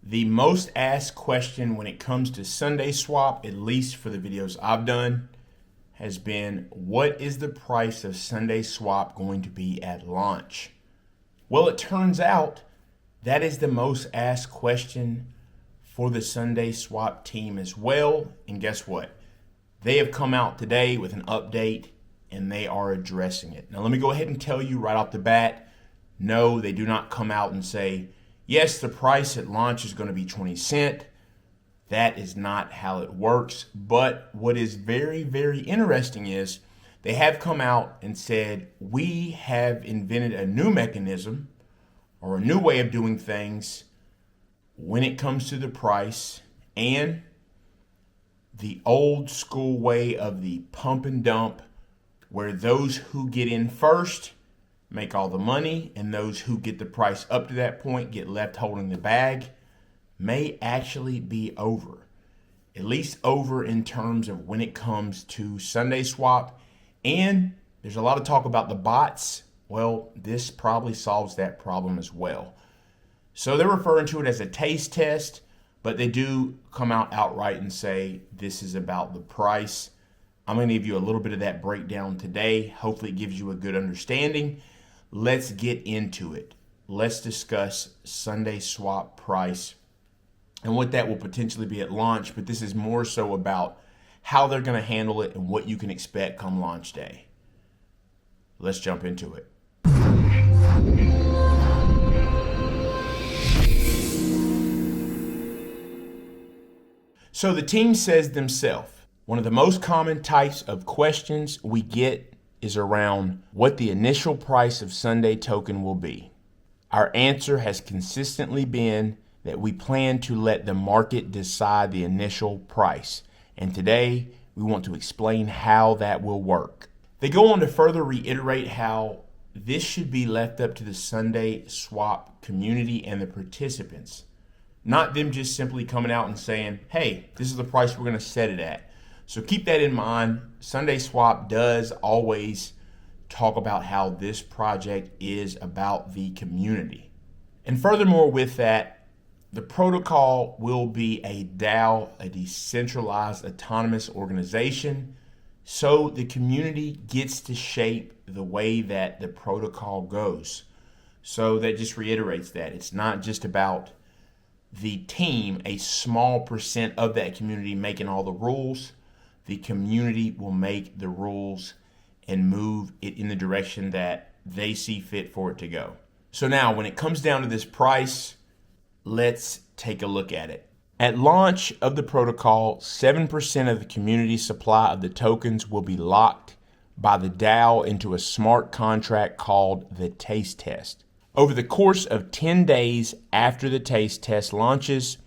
The most asked question when it comes to SundaeSwap, at least for the videos I've done, has been, what is the price of SundaeSwap going to be at launch? Well, it turns out that is the most asked question for the SundaeSwap team as well. And guess what? They have come out today with an update and they are addressing it. Now, let me go ahead and tell you right off the bat, no, they do not come out and say, yes, the price at launch is going to be 20 cents. That is not how it works. But what is very, very interesting is they have come out and said, we have invented a new mechanism or a new way of doing things when it comes to the price, and the old school way of the pump and dump, where those who get in first make all the money, and those who get the price up to that point get left holding the bag, may actually be over. At least over in terms of when it comes to SundaeSwap. And there's a lot of talk about the bots. Well, this probably solves that problem as well. So they're referring to it as a taste test, but they do come out outright and say this is about the price. I'm going to give you a little bit of that breakdown today. Hopefully it gives you a good understanding. Let's get into it. Let's discuss SundaeSwap Price and what that will potentially be at launch, but this is more so about how they're going to handle it and what you can expect come launch day. Let's jump into it. So the team says themselves, one of the most common types of questions we get is around what the initial price of Sunday token will be. Our answer has consistently been that we plan to let the market decide the initial price. And today we want to explain how that will work. They go on to further reiterate how this should be left up to the SundaeSwap community and the participants, not them just simply coming out and saying, hey, this is the price we're going to set it at. So keep that in mind. SundaeSwap does always talk about how this project is about the community. And furthermore with that, the protocol will be a DAO, a decentralized autonomous organization. So the community gets to shape the way that the protocol goes. So that just reiterates that. It's not just about the team, a small percent of that community making all the rules. The community will make the rules and move it in the direction that they see fit for it to go. So now when it comes down to this price, let's take a look at it. At launch of the protocol, 7% of the community supply of the tokens will be locked by the DAO into a smart contract called the taste test. Over the course of 10 days after the taste test launches,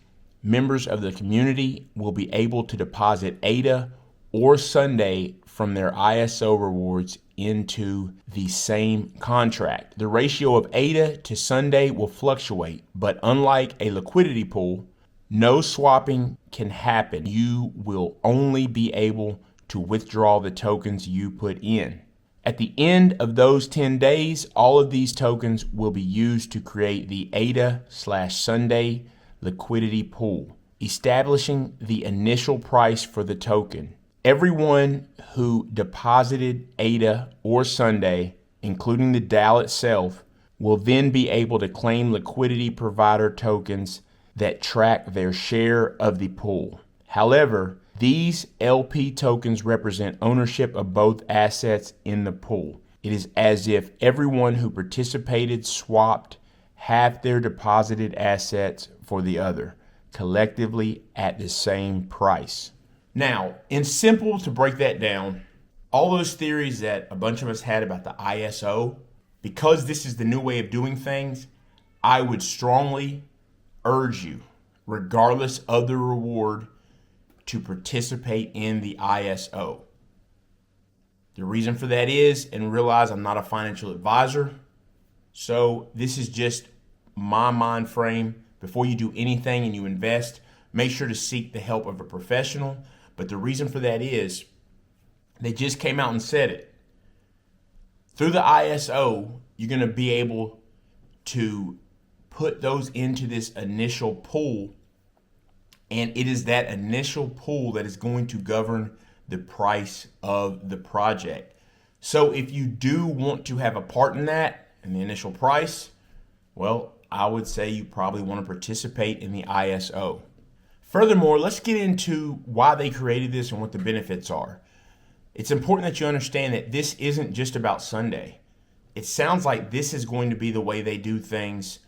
members of the community will be able to deposit ADA or Sunday from their ISO rewards into the same contract. The ratio of ADA to Sunday will fluctuate, but unlike a liquidity pool, no swapping can happen. You will only be able to withdraw the tokens you put in. At the end of those 10 days, all of these tokens will be used to create the ADA/Sunday liquidity pool, establishing the initial price for the token. Everyone who deposited ADA or Sunday, including the DAO itself, will then be able to claim liquidity provider tokens that track their share of the pool. However, these LP tokens represent ownership of both assets in the pool. It is as if everyone who participated swapped half their deposited assets for the other, collectively at the same price. Now, in simple, to break that down, all those theories that a bunch of us had about the ISO, because this is the new way of doing things, I would strongly urge you, regardless of the reward, to participate in the ISO. The reason for that is, and realize I'm not a financial advisor, so this is just my mind frame. Before you do anything and you invest, make sure to seek the help of a professional. But the reason for that is they just came out and said it. Through the ISO, you're going to be able to put those into this initial pool, and it is that initial pool that is going to govern the price of the project. So if you do want to have a part in that, in the initial price, well, I would say you probably want to participate in the ISO. Furthermore, let's get into why they created this and what the benefits are. It's important that you understand that this isn't just about Sunday. It sounds like this is going to be the way they do things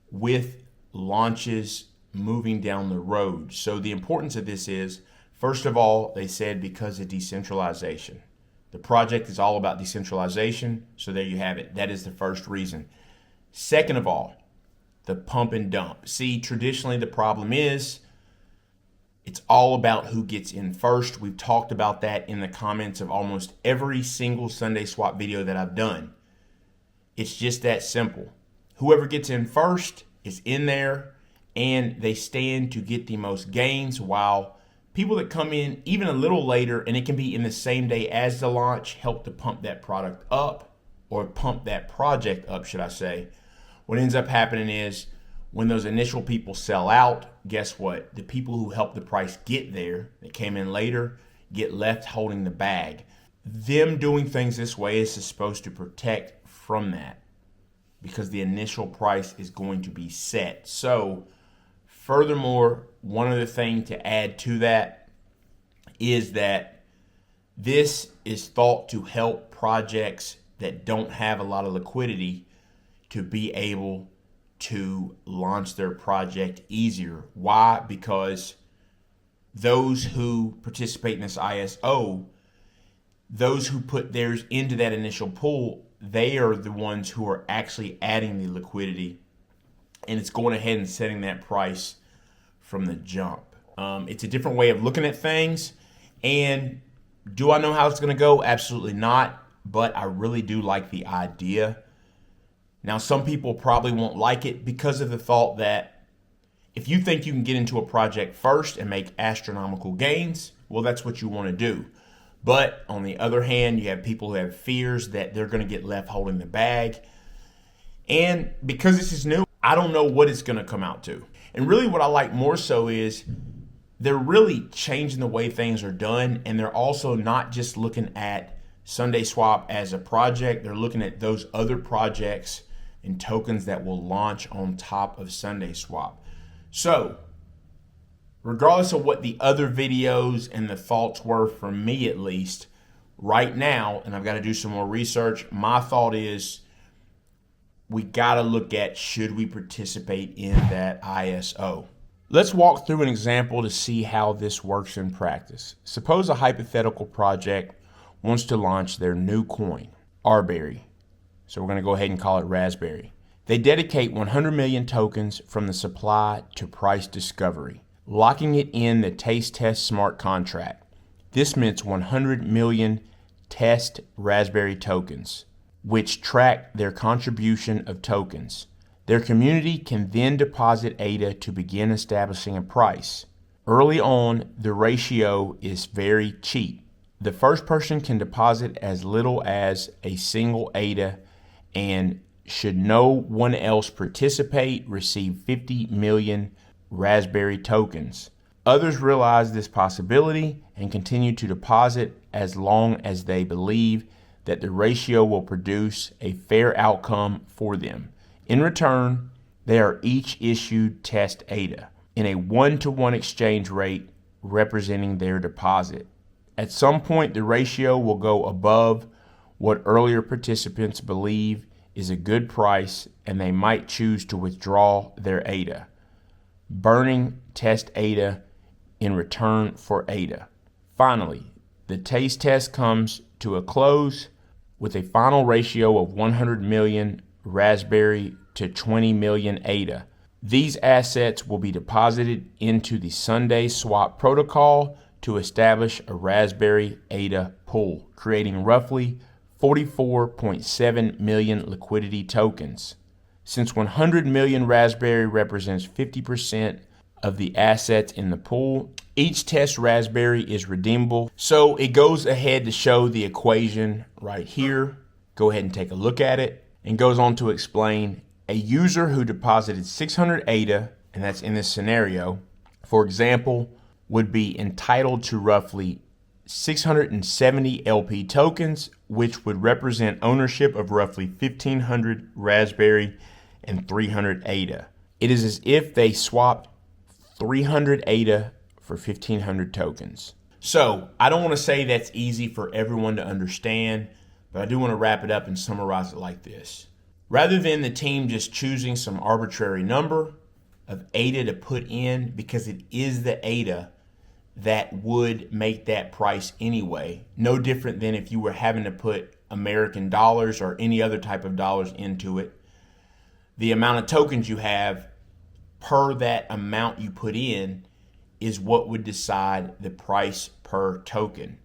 with launches moving down the road. So the importance of this is, first of all, they said because of decentralization. The project is all about decentralization, so there you have it. That is the first reason. Second of all, the pump and dump. See, traditionally the problem is it's all about who gets in first. We've talked about that in the comments of almost every single SundaeSwap video that I've done. It's just that simple. Whoever gets in first is in there, and they stand to get the most gains, while people that come in even a little later, and it can be in the same day as the launch, help to pump that product up, or pump that project up, should I say. What ends up happening is when those initial people sell out, guess what? The people who helped the price get there, that came in later, get left holding the bag. Them doing things this way is supposed to protect from that, because the initial price is going to be set. So furthermore, one other thing to add to that is that this is thought to help projects that don't have a lot of liquidity to be able to launch their project easier. Why? Because those who participate in this ISO, those who put theirs into that initial pool, they are the ones who are actually adding the liquidity, and it's going ahead and setting that price from the jump. It's a different way of looking at things, and do I know how it's going to go? Absolutely not, but I really do like the idea. Now, some people probably won't like it because of the thought that if you think you can get into a project first and make astronomical gains, well, that's what you want to do. But on the other hand, you have people who have fears that they're going to get left holding the bag. And because this is new, I don't know what it's going to come out to. And really what I like more so is they're really changing the way things are done. And they're also not just looking at SundaeSwap as a project. They're looking at those other projects and tokens that will launch on top of SundaeSwap. So regardless of what the other videos and the thoughts were, from me at least, right now, and I've got to do some more research, my thought is we got to look at, should we participate in that ISO? Let's walk through an example to see how this works in practice. Suppose a hypothetical project wants to launch their new coin, Arbery. So we're going to go ahead and call it Raspberry. They dedicate 100 million tokens from the supply to price discovery, locking it in the taste test smart contract. This mints 100 million test Raspberry tokens, which track their contribution of tokens. Their community can then deposit ADA to begin establishing a price. Early on, the ratio is very cheap. The first person can deposit as little as a single ADA, and should no one else participate, receive 50 million Raspberry tokens. Others realize this possibility and continue to deposit as long as they believe that the ratio will produce a fair outcome for them. In return, they are each issued test ADA in a 1-to-1 exchange rate representing their deposit. At some point, the ratio will go above what earlier participants believe is a good price, and they might choose to withdraw their ADA, burning test ADA in return for ADA. Finally, the taste test comes to a close with a final ratio of 100 million Raspberry to 20 million ADA. These assets will be deposited into the SundaeSwap protocol to establish a Raspberry ADA pool, creating roughly 44.7 million liquidity tokens. Since 100 million Raspberry represents 50% of the assets in the pool, each test Raspberry is redeemable. So it goes ahead to show the equation right here. Go ahead and take a look at it, and goes on to explain a user who deposited 600 ADA, and that's in this scenario, for example, would be entitled to roughly 670 LP tokens, which would represent ownership of roughly 1,500 Raspberry and 300 ADA. It is as if they swapped 300 ADA for 1,500 tokens. So I don't want to say that's easy for everyone to understand, but I do want to wrap it up and summarize it like this. Rather than the team just choosing some arbitrary number of ADA to put in, because it is the ADA that would make that price anyway, no different than if you were having to put American dollars or any other type of dollars into it. The amount of tokens you have per that amount you put in is what would decide the price per token.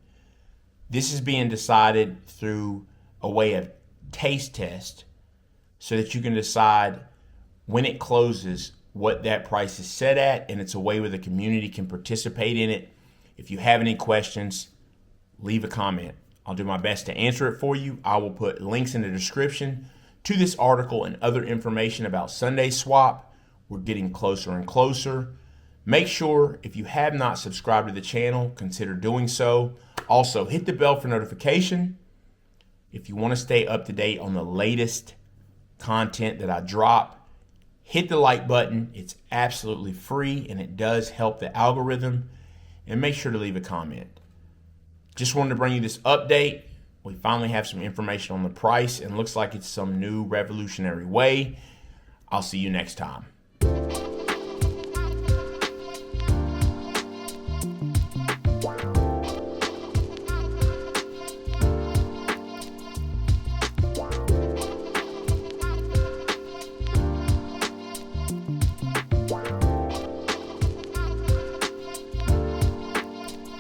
This is being decided through a way of taste test so that you can decide when it closes what that price is set at, and it's a way where the community can participate in it. If you have any questions, leave a comment. I'll do my best to answer it for you. I will put links in the description to this article and other information about SundaeSwap. We're getting closer and closer. Make sure, if you have not subscribed to the channel, consider doing so. Also, hit the bell for notification if you want to stay up to date on the latest content that I drop. Hit the like button. It's absolutely free and it does help the algorithm. And make sure to leave a comment. Just wanted to bring you this update. We finally have some information on the price and looks like it's some new revolutionary way. I'll see you next time.